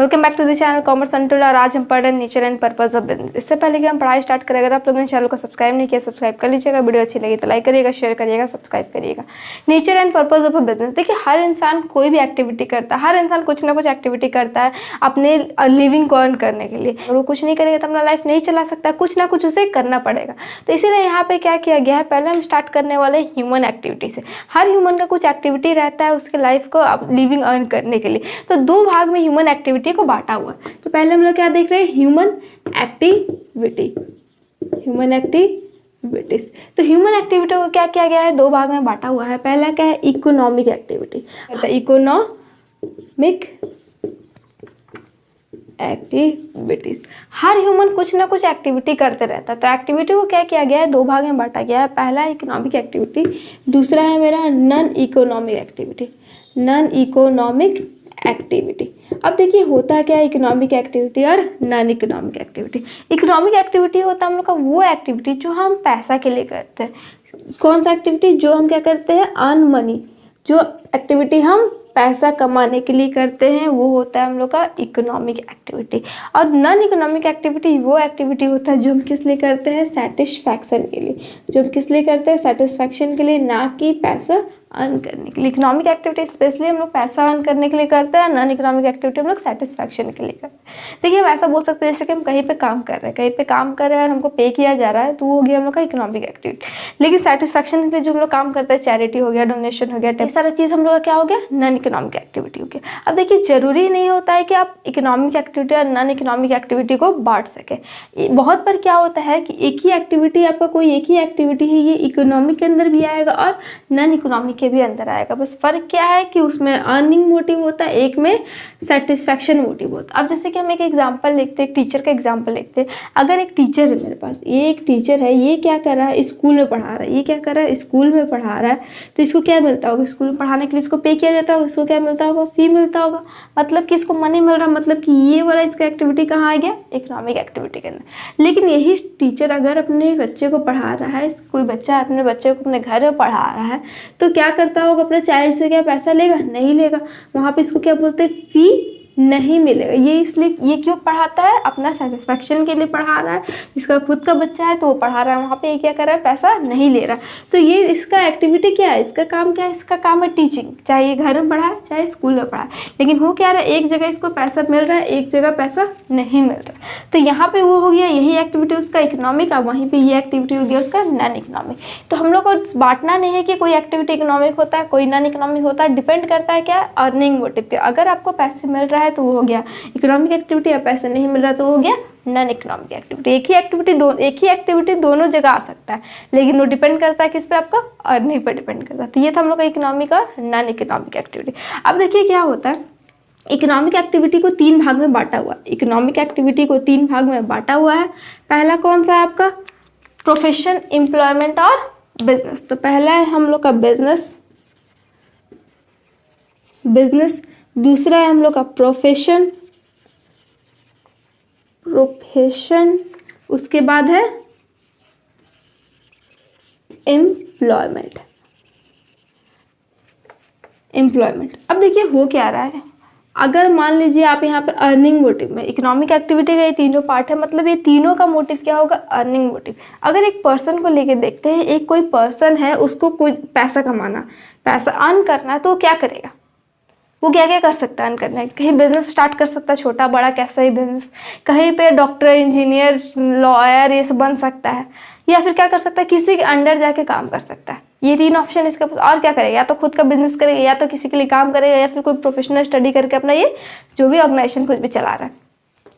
Welcome back to the channel commerce untold. और आज हम पढ़ रहे हैं nature and purpose of business. इससे पहले कि हम पढ़ाई स्टार्ट करें, अगर आप लोगों ने चैनल को सब्सक्राइब नहीं किया सब्सक्राइब कर लीजिएगा। वीडियो अच्छी लगी तो लाइक करिएगा, शेयर करिएगा, सब्सक्राइब करिएगा। Nature and purpose of a business. देखिए, हर इंसान कोई भी एक्टिविटी करता है, हर इंसान कुछ ना कुछ एक्टिविटी करता है अपने लिविंग को अर्न करने के लिए। अगर वो कुछ नहीं करेगा तो अपना लाइफ नहीं चला सकता, कुछ ना कुछ उसे करना पड़ेगा। तो इसीलिए यहाँ पे क्या किया गया है, पहले हम स्टार्ट करने वाले ह्यूमन एक्टिविटी से। हर ह्यूमन का कुछ एक्टिविटी रहता है उसके लाइफ को लिविंग अर्न करने के लिए। तो दो भाग में ह्यूमन एक्टिविटी को बांटा हुआ है। तो पहले हम लोग क्या देख रहे हैं, ह्यूमन एक्टिविटी, ह्यूमन एक्टिविटीज। तो ह्यूमन एक्टिविटी को क्या किया गया है, दो भाग में बांटा हुआ है। पहला क्या है, इकोनॉमिक एक्टिविटी। Economic activities. हर ह्यूमन कुछ ना कुछ एक्टिविटी करते रहता है। तो एक्टिविटी को क्या किया गया है, दो भाग में बांटा गया है। पहला है इकोनॉमिक एक्टिविटी, दूसरा है मेरा non economic activity. Non economic activity. अब देखिए होता क्या है इकोनॉमिक एक्टिविटी और non economic activity. Economic activity होता है हम लोग का वो एक्टिविटी जो हम पैसा के लिए करते हैं। कौन सा एक्टिविटी, जो हम क्या करते हैं, अर्न मनी। जो एक्टिविटी हम पैसा कमाने के लिए करते हैं वो होता है हम लोग का इकोनॉमिक एक्टिविटी। और नॉन इकोनॉमिक एक्टिविटी वो एक्टिविटी होता है जो हम किस लिए करते हैं, सेटिस्फैक्शन के लिए। जो हम किस लिए करते हैं, सेटिस्फैक्शन के लिए, ना कि पैसा अर्न करने के लिए। इकोनॉमिक एक्टिविटी स्पेशली हम लोग पैसा अर्न करने के लिए करते हैं, नॉन इकोनॉमिक एक्टिविटी हम लोग सेटिस्फैक्शन के लिए करते हैं। देखिए हम ऐसा बोल सकते हैं जैसे कि हम कहीं पे काम कर रहे हैं, कहीं पे काम कर रहे हैं और हमको पे किया जा रहा है, तो वो हो गया हम लोग का इकोनॉमिक एक्टिविटी। लेकिन सेटिस्फैक्शन के लिए जो हम लोग काम करते हैं, चैरिटी हो गया, डोनेशन हो गया, ये सारा चीज़ हम लोग का क्या हो गया, नॉन इकोनॉमिक एक्टिविटी हो गया। अब देखिए जरूरी नहीं होता है कि आप इकोनॉमिक एक्टिविटी और नॉन इकोनॉमिक एक्टिविटी को बांट सके। बहुत बार क्या होता है कि एक ही एक्टिविटी, आपका कोई एक ही एक्टिविटी है, ये इकोनॉमिक के अंदर भी आएगा और नॉन इकोनॉमिक के भी अंदर आएगा। बस फर्क क्या है कि उसमें अर्निंग मोटिव होता है, एक में सेटिस्फैक्शन मोटिव होता है। अब जैसे कि हम एक एग्जांपल लिखते हैं, एक टीचर का एग्जांपल लिखते हैं। अगर एक टीचर है मेरे पास, ये एक टीचर है, ये क्या कर रहा है, स्कूल में पढ़ा रहा है। ये क्या कर रहा है, स्कूल में पढ़ा रहा है। तो इसको क्या मिलता होगा, स्कूल में पढ़ाने के लिए इसको पे किया जाता होगा, इसको क्या मिलता होगा, फी मिलता होगा। मतलब कि इसको मनी मिल रहा है, मतलब कि ये वाला इसका एक्टिविटी कहाँ आ गया, इकोनॉमिक एक्टिविटी के अंदर। लेकिन यही टीचर अगर अपने बच्चे को पढ़ा रहा है, कोई बच्चा अपने बच्चे को अपने घर में पढ़ा रहा है, तो क्या करता होगा, अपने चाइल्ड से क्या पैसा लेगा, नहीं लेगा। वहाँ पे इसको क्या बोलते हैं, फी नहीं मिलेगा। ये इसलिए, ये क्यों पढ़ाता है, अपना सेटिस्फैक्शन के लिए पढ़ा रहा है। इसका खुद का बच्चा है तो वो पढ़ा रहा है, वहाँ पे ये क्या कर रहा है, पैसा नहीं ले रहा। तो ये इसका एक्टिविटी क्या है, इसका काम क्या है, इसका काम है टीचिंग। चाहे ये घर में पढ़ाए चाहे स्कूल में पढ़ाए, लेकिन हो क्या रहा है, एक जगह इसको पैसा मिल रहा है, एक जगह पैसा नहीं मिल रहा। तो यहाँ पे वो हो गया, यही एक्टिविटी उसका इकोनॉमिक, और वहीं पर ये एक्टिविटी हो गया उसका नॉन इकोनॉमिक। तो हम लोग को बांटना नहीं है कि कोई एक्टिविटी इकोनॉमिक होता है, कोई नॉन इकोनॉमिक होता है। डिपेंड करता है क्या, अर्निंग मोटिव पे। अगर आपको पैसे मिल रहा है तो वो हो गया इकोनॉमिक एक्टिविटी, या पैसे नहीं मिल रहा तो हो गया नॉन इकोनॉमिक एक्टिविटी। एक ही एक्टिविटी दोनों जगह आ सकता है, लेकिन वो डिपेंड करता है किस पे, आपका अर्निंग पर डिपेंड करता है। तो ये था हम लोग का इकोनॉमिक और नॉन इकोनॉमिक एक्टिविटी। अब देखिए क्या होता है, इकोनॉमिक एक्टिविटी को तीन भाग में बांटा हुआ है। इकोनॉमिक एक्टिविटी को तीन भाग में बांटा हुआ है। पहला कौन सा है आपका, प्रोफेशन, एम्प्लॉयमेंट और बिजनेस। तो पहला है हम लोग का बिजनेस, दूसरा है हम लोग का प्रोफेशन, उसके बाद है एम्प्लॉयमेंट। अब देखिए हो क्या रहा है, अगर मान लीजिए आप यहाँ पे अर्निंग मोटिव में, इकोनॉमिक एक्टिविटी का ये तीनों पार्ट है, मतलब ये तीनों का मोटिव क्या होगा, अर्निंग मोटिव। अगर एक पर्सन को लेके देखते हैं, एक कोई पर्सन है, उसको कोई पैसा कमाना, पैसा अर्न करना है, तो वो क्या करेगा, वो क्या क्या कर सकता है अर्न करने, कहीं बिजनेस स्टार्ट कर सकता है, छोटा बड़ा कैसा ही बिजनेस, कहीं पे डॉक्टर, इंजीनियर, लॉयर ये सब बन सकता है, या फिर क्या कर सकता है, किसी के अंडर जाके काम कर सकता है। ये तीन ऑप्शन इसके पास। और क्या करेगा, या तो खुद का बिजनेस करेगा, या तो किसी के लिए काम करेगा, या फिर कोई प्रोफेशनल स्टडी करके अपना ये जो भी ऑर्गेनाइजेशन कुछ भी चला रहा है,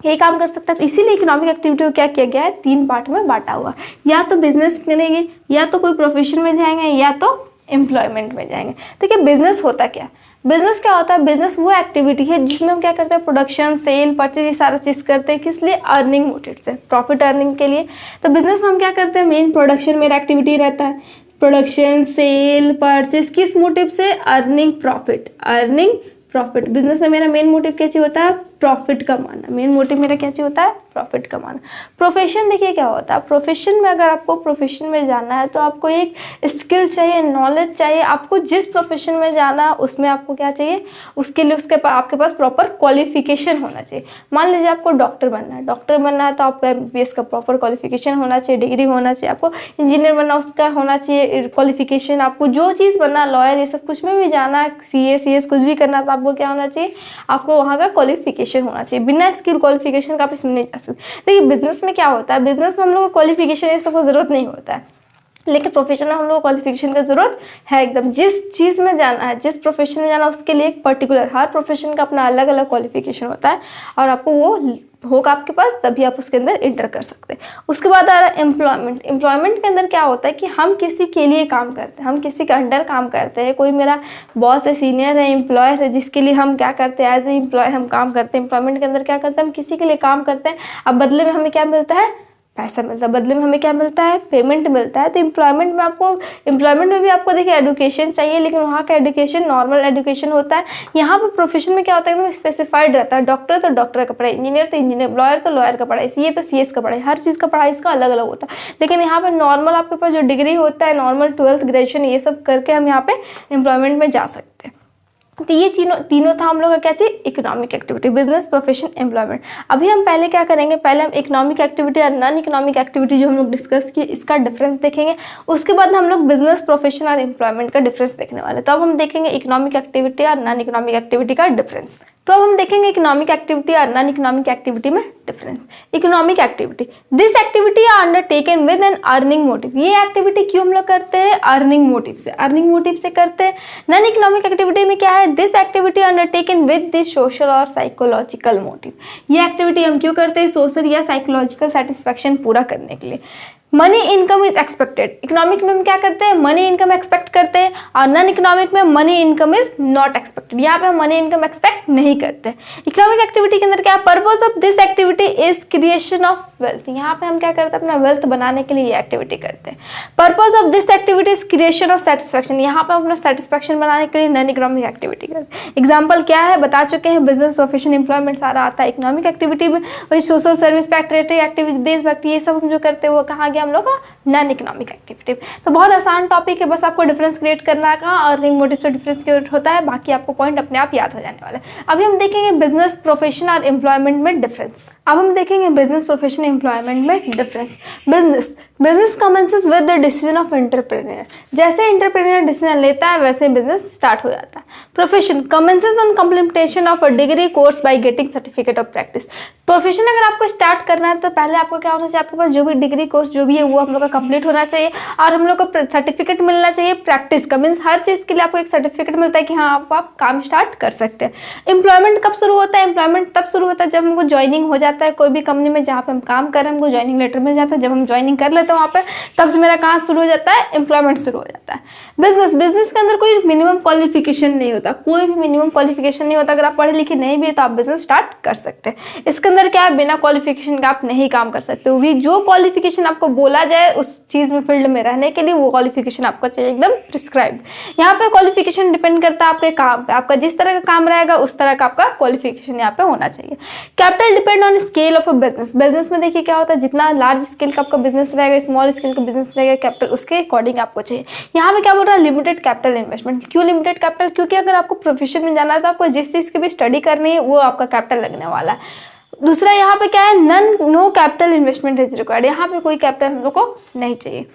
ये काम कर सकता है। तो इसीलिए इकोनॉमिक एक्टिविटी को क्या किया गया है, तीन पार्ट में बांटा हुआ। या तो बिजनेस करेंगे, या तो कोई प्रोफेशन में जाएंगे, या तो एम्प्लॉयमेंट में जाएंगे। देखिए बिजनेस होता क्या, बिजनेस क्या होता है, बिजनेस वो एक्टिविटी है जिसमें हम क्या करते हैं, प्रोडक्शन, सेल, परचेज, ये सारा चीज़ करते हैं। किस लिए, अर्निंग मोटिव से, प्रॉफिट अर्निंग के लिए। तो बिजनेस में हम क्या करते हैं, मेन प्रोडक्शन मेरा एक्टिविटी रहता है, प्रोडक्शन, सेल, परचेज, किस मोटिव से, अर्निंग प्रॉफिट। बिजनेस में मेरा मेन मोटिव क्या चाहिए होता है, प्रॉफिट कमाना। मेन मोटिव मेरा क्या चाहिए होता है, प्रॉफिट कमाना। प्रोफेशन देखिए क्या होता है, प्रोफेशन में अगर आपको प्रोफेशन में जाना है तो आपको एक स्किल चाहिए, नॉलेज चाहिए। आपको जिस प्रोफेशन में जाना है उसमें आपको क्या चाहिए, उसके लिए आपके पास प्रॉपर क्वालिफिकेशन होना चाहिए। मान लीजिए आपको डॉक्टर बनना है, डॉक्टर बनना है तो आपको MBBS का प्रॉपर क्वालिफिकेशन होना चाहिए, डिग्री होना चाहिए। आपको इंजीनियर बनना, उसका होना चाहिए क्वालिफिकेशन। आपको जो चीज़ बनना, लॉयर, ये सब कुछ में भी जाना है, CA CS कुछ भी करना, तो आपको क्या होना चाहिए, आपको वहाँ का क्वालिफिकेशन होना चाहिए। बिना स्किल क्वालिफिकेशन का आप इसमें नहीं जा सकते। देखिए बिजनेस में क्या होता है, बिजनेस में हम लोग को क्वालिफिकेशन ये सब को जरूरत नहीं होता है, लेकिन प्रोफेशन में हम लोग को क्वालिफिकेशन की जरूरत है एकदम। जिस चीज़ में जाना है, जिस प्रोफेशन में जाना है, उसके लिए एक पर्टिकुलर, हर प्रोफेशन का अपना अलग अलग क्वालिफिकेशन होता है और आपको वो होगा आपके पास, तभी आप उसके अंदर इंटर कर सकते हैं। उसके बाद आ रहा है एम्प्लॉयमेंट। एम्प्लॉयमेंट के अंदर क्या होता है कि हम किसी के लिए काम करते हैं, हम किसी के अंडर काम करते हैं। कोई मेरा बॉस है, सीनियर है, एम्प्लॉयर है, जिसके लिए हम क्या करते हैं, एज ए एम्प्लॉय हम काम करते हैं। एम्प्लॉयमेंट के अंदर क्या करते हैं, हम किसी के लिए काम करते हैं, अब बदले में हमें क्या मिलता है, पैसा मिलता है। बदले में हमें क्या मिलता है, पेमेंट मिलता है। तो एम्प्लॉयमेंट में भी आपको देखिए एडुकेशन चाहिए, लेकिन वहाँ का एडुकेशन नॉर्मल एडुकेशन होता है। यहाँ पर प्रोफेशन में क्या होता है, एकदम स्पेसिफाइड रहता है। डॉक्टर तो डॉक्टर का पढ़ाई, इंजीनियर तो इंजीनियर, लॉयर तो लॉयर का पढ़ाई, CA तो CS का पढ़ाई, हर चीज़ का पढ़ाई इसका अलग अलग होता है। लेकिन यहाँ पर नॉर्मल आपके पास जो डिग्री होता है, नॉर्मल 12th ग्रेजुएशन, ये सब करके हम यहाँ पे एम्प्लॉयमेंट में जा सकते हैं। तो ये तीनों था हम लोग का क्या चाहिए, economic activity, business, profession, employment. अभी हम पहले क्या करेंगे, पहले हम इकोनॉमिक एक्टिविटी और नॉन इकोनॉमिक एक्टिविटी जो हम लोग डिस्कस किए इसका डिफरेंस देखेंगे। उसके बाद हम लोग बिजनेस, प्रोफेशन और एम्प्लॉयमेंट का डिफरेंस देखने वाले। तो अब हम देखेंगे इकोनॉमिक एक्टिविटी और नॉन इकोनॉमिक एक्टिविटी का डिफरेंस। तो अब हम देखेंगे इकोनॉमिक एक्टिविटी और नॉन इकोनॉमिक एक्टिविटी में difference. Economic activity, this activity are undertaken with an earning motive. ये एक्टिविटी क्यों हम लोग करते हैं, अर्निंग मोटिव से, अर्निंग मोटिव से करते हैं। नॉन इकोनॉमिक एक्टिविटी में क्या है, this activity undertaken with this social और साइकोलॉजिकल मोटिव। ये एक्टिविटी हम क्यों करते हैं, सोशल या साइकोलॉजिकल सेटिस्फैक्शन पूरा करने के लिए। Money income is expected, economic में हम क्या करते हैं, मनी इनकम एक्सपेक्ट करते हैं, और नॉन इकोनॉमिक में money income is not expected, यहाँ पे हम मनी इनकम एक्सपेक्ट नहीं करते। इकोनॉमिक एक्टिविटी के अंदर क्या, purpose of this activity is creation of wealth, यहाँ पे हम क्या करते हैं, अपना वेल्थ बनाने के लिए ये एक्टिविटी करते हैं। Purpose of this activity is creation of satisfaction, यहाँ पे हम अपना सेटिस्फैक्शन बनाने के लिए नॉन इकोनॉमिक एक्टिविटी करते हैं। एग्जाम्पल क्या है, बता चुके हैं, बिजनेस, प्रोफेशन, एम्प्लॉयमेंट सारा आता है इकोनॉमिक एक्टिविटी में। वही सोशल सर्विस, पैट्रियोटिक एक्टिविटी, देशभक्ति, ये सब हम जो करते हैं वो कहाँ गया, हम लोग का नॉन इकोनॉमिक एक्टिविटी। तो बहुत आसान टॉपिक है, बस आपको डिफरेंस क्रिएट करना है कहाँ, और रिंग मोटिव से डिफरेंस क्रिएट होता है, बाकी आपको पॉइंट अपने आप याद हो जाने वाला है। अभी हम देखेंगे बिजनेस, प्रोफेशन और एम्प्लॉयमेंट में डिफरेंस। अब हम देखेंगे बिजनेस, प्रोफेशन, एम्प्लॉयमेंट में difference. Business commences with the decision of entrepreneur, जैसे एंटरप्रेन्योर डिसीजन लेता है वैसे बिजनेस स्टार्ट हो जाता है। Profession commences on complementation of a degree course by getting certificate of practice. Profession अगर आपको स्टार्ट करना है तो पहले आपको क्या होना चाहिए, आपके पास जो भी डिग्री कोर्स जो भी है वो हम लोग का कंप्लीट होना चाहिए, और हम लोग को सर्टिफिकेट मिलना चाहिए प्रैक्टिस का। मीन्स हर चीज़ के लिए आपको एक सर्टिफिकेट मिलता है कि हाँ आप काम स्टार्ट कर सकते हैं। एम्प्लॉयमेंट कब शुरू होता है, एम्प्लॉयमेंट तब शुरू होता है जब हमको ज्वाइनिंग हो जाता है कोई भी कंपनी में जहाँ पे हम काम कर रहे हैं, हमको ज्वाइनिंग लेटर मिल जाता है। जब हम ज्वाइनिंग कर लेते हैं वहाँ पे, तब से मेरा कहाँ शुरू हो जाता है, एम्प्लॉयमेंट शुरू हो जाता है। बिजनेस के अंदर कोई मिनिमम क्वालिफिकेशन नहीं होता, कोई भी मिनिमम क्वालिफिकेशन नहीं होता। अगर आप पढ़े लिखे नहीं भी है तो आप बिजनेस स्टार्ट कर सकते हैं। इसके अंदर क्या है, बिना क्वालिफिकेशन का आप नहीं काम कर सकते हो। भी जो क्वालिफिकेशन आपको बोला जाए उस चीज़ में, फील्ड में रहने के लिए, वो क्वालिफिकेशन आपको चाहिए एकदम प्रिस्क्राइब्ड। यहाँ पे क्वालिफिकेशन डिपेंड करता है आपके काम पे, आपका जिस तरह का काम रहेगा उस तरह का आपका क्वालिफिकेशन यहाँ पे होना चाहिए। Capital depend on scale of a business. Business में देखिए क्या होता है, जितना लार्ज स्केल का आपका बिजनेस रहेगा, स्मॉल स्केल का बिजनेस रहेगा, कैपिटल उसके अकॉर्डिंग आपको चाहिए। यहाँ पे क्या बोल रहा है, लिमिटेड कैपिटल इन्वेस्टमेंट। क्यों लिमिटेड कैपिटल, क्योंकि अगर आपको प्रोफेशन में जाना है तो आपको जिस चीज़ की भी स्टडी करनी है वो आपका कैपिटल लगने वाला है। दूसरा यहाँ पे क्या है, no capital investment is required, यहाँ पे कोई कैपिटल हम लोग को नहीं चाहिए।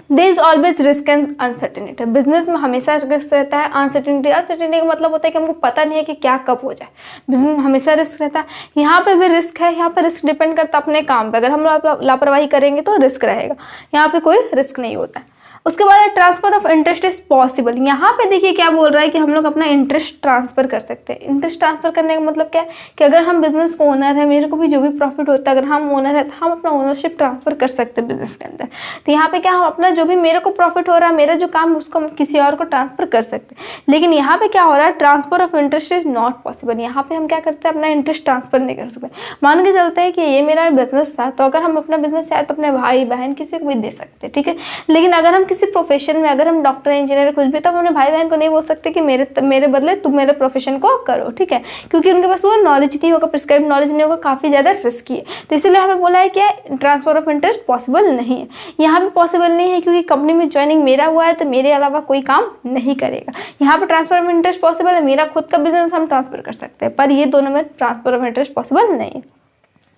There is always risk and uncertainty. Business में हमेशा रिस्क रहता है। अनसर्टेनिटी का मतलब होता है कि हमको पता नहीं है कि क्या कब हो जाए। बिजनेस में हमेशा रिस्क रहता है, यहाँ पे भी रिस्क है। यहाँ पे रिस्क डिपेंड करता है अपने काम पे, अगर हम लापरवाही करेंगे तो रिस्क रहेगा, यहाँ पे कोई रिस्क नहीं होता है। उसके बाद transfer of interest is possible. यहाँ पे देखिए क्या बोल रहा है कि हम लोग अपना इंटरेस्ट ट्रांसफर कर सकते हैं। इंटरेस्ट ट्रांसफर करने का मतलब क्या है कि अगर हम बिजनेस को ओनर है, मेरे को भी जो भी प्रॉफिट होता है, अगर हम ओनर है तो हम अपना ओनरशिप ट्रांसफर कर सकते हैं बिजनेस के अंदर। तो यहाँ पे क्या, हम अपना जो भी मेरे को प्रॉफिट हो रहा है, मेरा जो काम उसको हम किसी और को ट्रांसफर कर सकते हैं। लेकिन यहाँ पे क्या हो रहा है, transfer of interest is not possible. यहाँ पे हम क्या करते हैं, अपना इंटरेस्ट ट्रांसफर नहीं कर सकते। मान के चलते हैं कि ये मेरा बिजनेस था, तो अगर हम अपना बिजनेस चाहे तो अपने भाई बहन किसी को भी दे सकते हैं, ठीक है। लेकिन अगर हम किसी प्रोफेशन में अगर हम डॉक्टर इंजीनियर कुछ भी, तो हम अपने भाई बहन को नहीं बोल सकते कि मेरे बदले तुम मेरे प्रोफेशन को करो, ठीक है, क्योंकि उनके पास वो नॉलेज नहीं होगा, प्रिस्क्राइब नॉलेज नहीं होगा, काफ़ी ज़्यादा रिस्की है। तो इसलिए हमें बोला है कि ट्रांसफर ऑफ इंटरेस्ट पॉसिबल नहीं है, यहाँ पे पॉसिबल नहीं है क्योंकि कंपनी में ज्वाइनिंग मेरा हुआ है तो मेरे अलावा कोई काम नहीं करेगा। यहाँ पे ट्रांसफर ऑफ इंटरेस्ट पॉसिबल है, मेरा खुद का बिजनेस हम ट्रांसफर कर सकते हैं, पर ये दोनों में ट्रांसफर ऑफ इंटरेस्ट पॉसिबल नहीं है।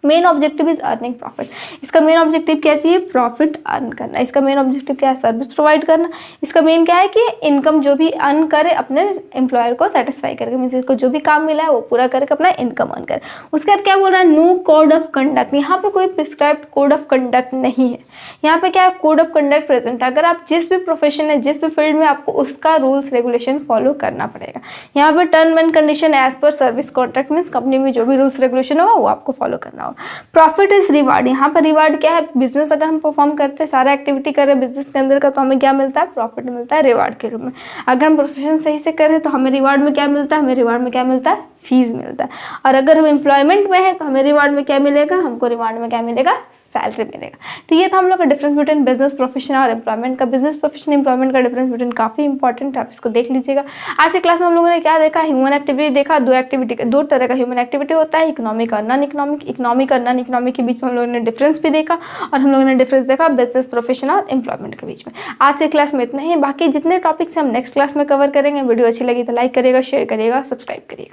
Main objective is earning profit. इसका मेन ऑब्जेक्टिव क्या चाहिए? प्रॉफिट अर्न करना। इसका मेन ऑब्जेक्टिव क्या है? सर्विस प्रोवाइड करना। इसका मेन क्या है कि इनकम जो भी अर्न करे अपने एम्प्लॉयर को सेटिस्फाई करके, मीन्स इसको जो भी काम मिला है वो पूरा करके अपना इनकम अर्न करे। उसके बाद क्या बोल रहा है? No code of conduct. यहाँ पे कोई प्रिस्क्राइब्ड कोड ऑफ कंडक्ट नहीं है। यहाँ पे क्या है? कोड ऑफ कंडक्ट प्रेजेंट है। अगर आप जिस भी प्रोफेशन है, जिस भी फील्ड में, आपको उसका रूल्स रेगुलेशन फॉलो करना पड़ेगा। यहाँ पे term and condition as per service contract, means company में जो भी रूल्स रेगुलेशन होगा वो आपको फॉलो करना होगा। Profit is reward. यहाँ पर रिवार्ड क्या है? बिजनेस अगर हम परफॉर्म करते हैं, सारा एक्टिविटी कर रहे हैं बिजनेस के अंदर का, तो हमें क्या मिलता है? प्रॉफिट मिलता है रिवार्ड के रूप में। अगर हम प्रोफेशन सही से कर रहे हैं तो हमें रिवार्ड में क्या मिलता है? हमें रिवार्ड में क्या मिलता है? फीस मिलता है। और अगर हम एम्प्लॉयमेंट में है तो हमें रिवार्ड में क्या मिलेगा? हमको रिवार्ड में क्या मिलेगा? सैलरी मिलेगा। तो ये था हम लोग का डिफरेंस बिटवीन बिजनेस प्रोफेशन और एम्प्लॉयमेंट का। बिजनेस प्रोफेशन एम्प्लॉयमेंट का डिफरेंस बिटवीन काफी इंपॉर्टेंट है, आप इसको देख लीजिएगा। आज की क्लास में हम लोगों ने क्या देखा? ह्यूमन एक्टिविटी देखा। दो तरह का ह्यूमन एक्टिविटी होता है, इकोनॉमिक और नॉन इकोनॉमिक। इकोनॉमिक और नॉन इकोनॉमिक के बीच में हम लोगों ने डिफरेंस भी देखा, और हम लोगों ने डिफरेंस देखा बिजनेस प्रोफेशन और एम्प्लॉयमेंट के बीच में। आज की क्लास में इतना ही। बाकी जितने टॉपिक्स हम नेक्स्ट क्लास में कवर करेंगे। वीडियो अच्छी लगी तो लाइक करिएगा, शेयर करिएगा, सब्सक्राइब करिएगा।